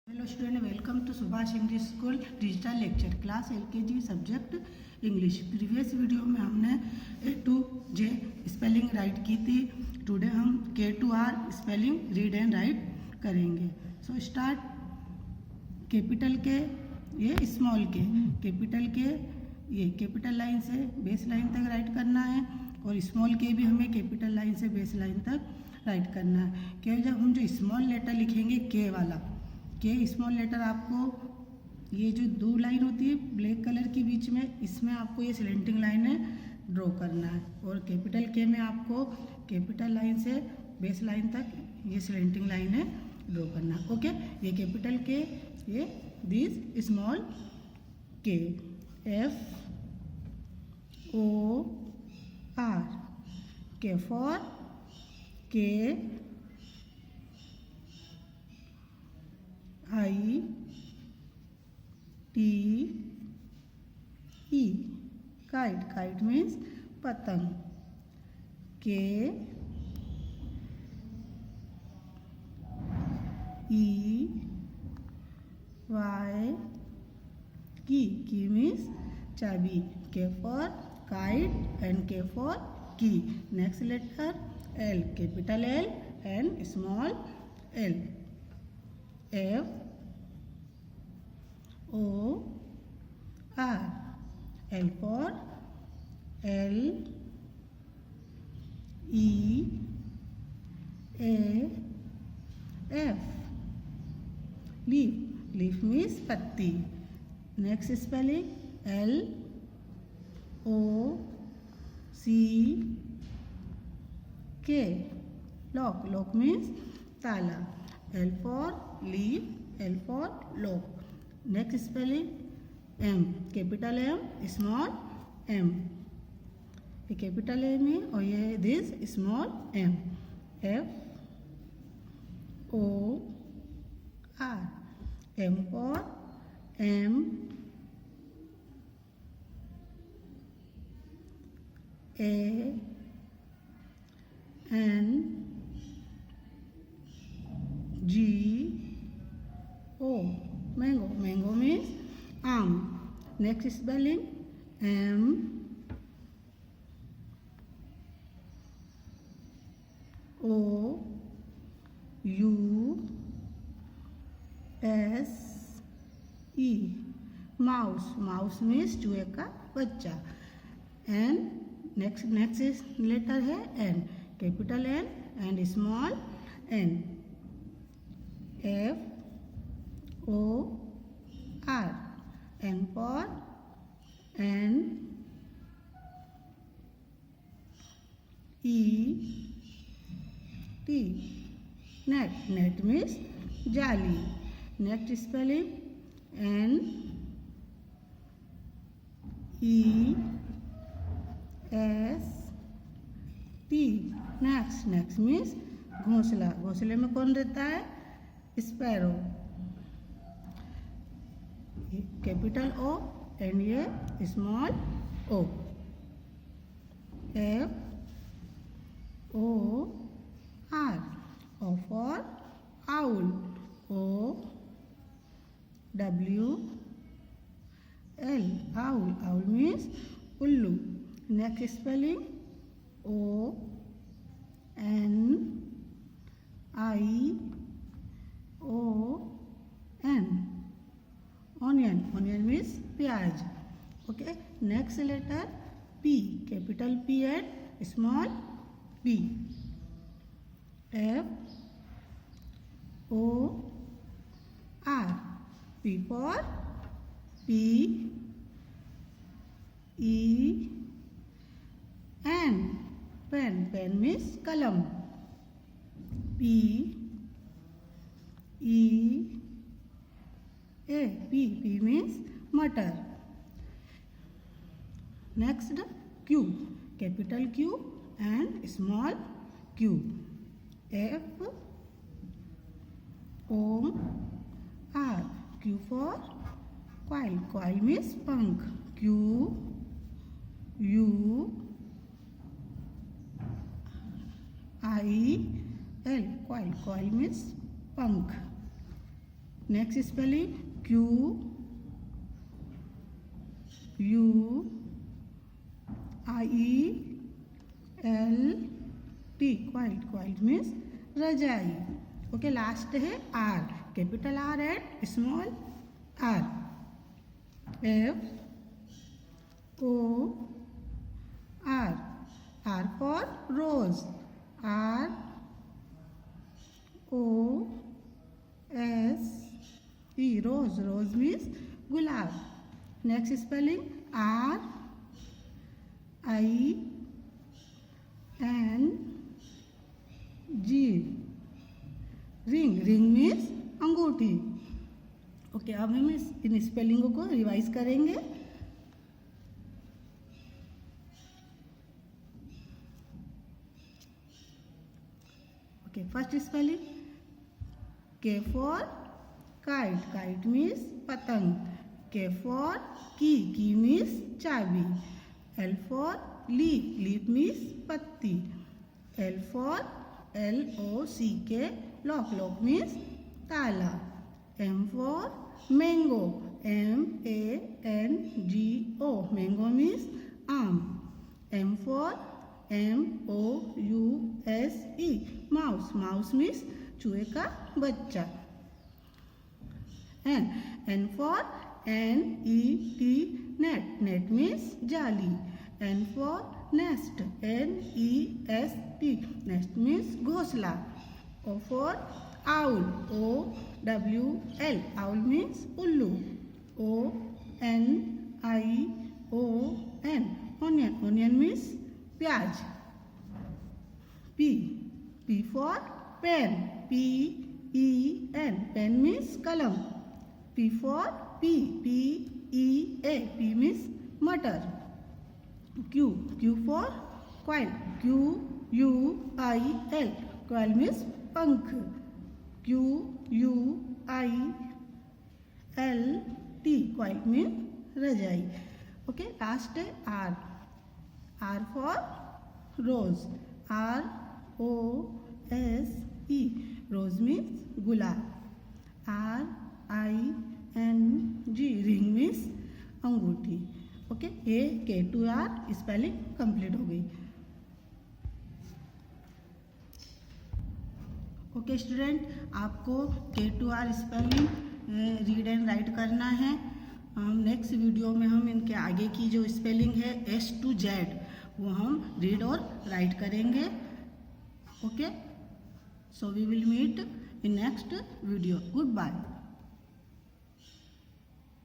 Hello student, welcome to Subhash English School digital lecture class LKG subject English. Previous video में हमने A to J spelling write की थी। Today हम K to R spelling read and write करेंगे। So start. Capital के ये small के, capital के ये कैपिटल लाइन से बेस लाइन तक राइट करना है और स्मॉल के भी हमें कैपिटल लाइन से बेस लाइन तक राइट करना है। केवल जब हम जो स्मॉल लेटर लिखेंगे के वाला, के स्मॉल लेटर आपको ये जो दो लाइन होती है ब्लैक कलर के बीच में, इसमें आपको ये स्लेंटिंग लाइनें ड्रॉ करना है और कैपिटल के में आपको कैपिटल लाइन से बेस लाइन तक ये स्लेंटिंग लाइनें ड्रॉ करना है। ओके, ये कैपिटल के, ये दिस स्मॉल के, F O R, के फॉर के, I T E, kite, kite means पतंग। K E Y, key means चाबी। K for kite and K for key। Next letter L, capital L and small l। F O R, L for L E A F, leaf, leaf means पत्ती। Next spelling L O C K, lock, lock means ताला। L for leaf, L for lock। Next spelling M, capital M small m, ये capital M है और ये this small m। F O R, M for M A N G O, mango, mango means आम। Next spelling M O U S E, mouse, mouse means चूहे का बच्चा। And next letter है N, capital N and small n। F O R, N for N E T, net, net means जाली। Next spelling N E S T, next, next means घोंसला। घोंसले में कौन रहता है? स्पैरो। कैपिटल O एंड ये small o। F O R, O for owl, O W L, owl, owl means उल्लू। Next spelling O N I O N, onion, onion means प्याज। Okay, next letter P, capital P and small p। F O R, P for P E N, pen, pen means कलम। P E A, P, P means मटर। Next Q, capital Q and small q। F O R, Q for coil, coil means पंख। Q U I L, coil, coil means पंख। Next spelling Q U I L T, quilt, quilt means रजाई। Okay, last है R, capital R and small r, F O R, R for rose, R O S E, rose, rose means gulab. Next spelling R I N G, ring, ring means अंगूठी। Okay, अब हम इन स्पेलिंगों को revise करेंगे। Okay, first spelling K for kite, kite means पतंग। K for की means चाबी। L for leaf, leaf means पत्ती। L for LOCK, lock, lock means ताला। M for mango, MANGO, mango means आम। M for MOUSE, mouse, mouse means चूहे का बच्चा। N for NET, net, net means जाली। N for nest, NEST, nest means घोंसला। O for owl, OWL, owl means उल्लू। ONION, onion, onion means प्याज। P for pen, PEN, pen means कलम। P for PEA, P means मटर। Q for quill, QUIL, quill means पंख। QUILT, quilt means रजाई। Okay, last है R, R for rose, ROSE, rose means गुलाब। RING, ring means अंगूठी। Okay, ये K to R spelling complete हो गई। Okay student, आपको K to R spelling read and right करना है। नेक्स्ट वीडियो में हम इनके आगे की जो स्पेलिंग है S to Z, वो हम रीड और राइट करेंगे। Okay, so we will meet in next video. Good bye.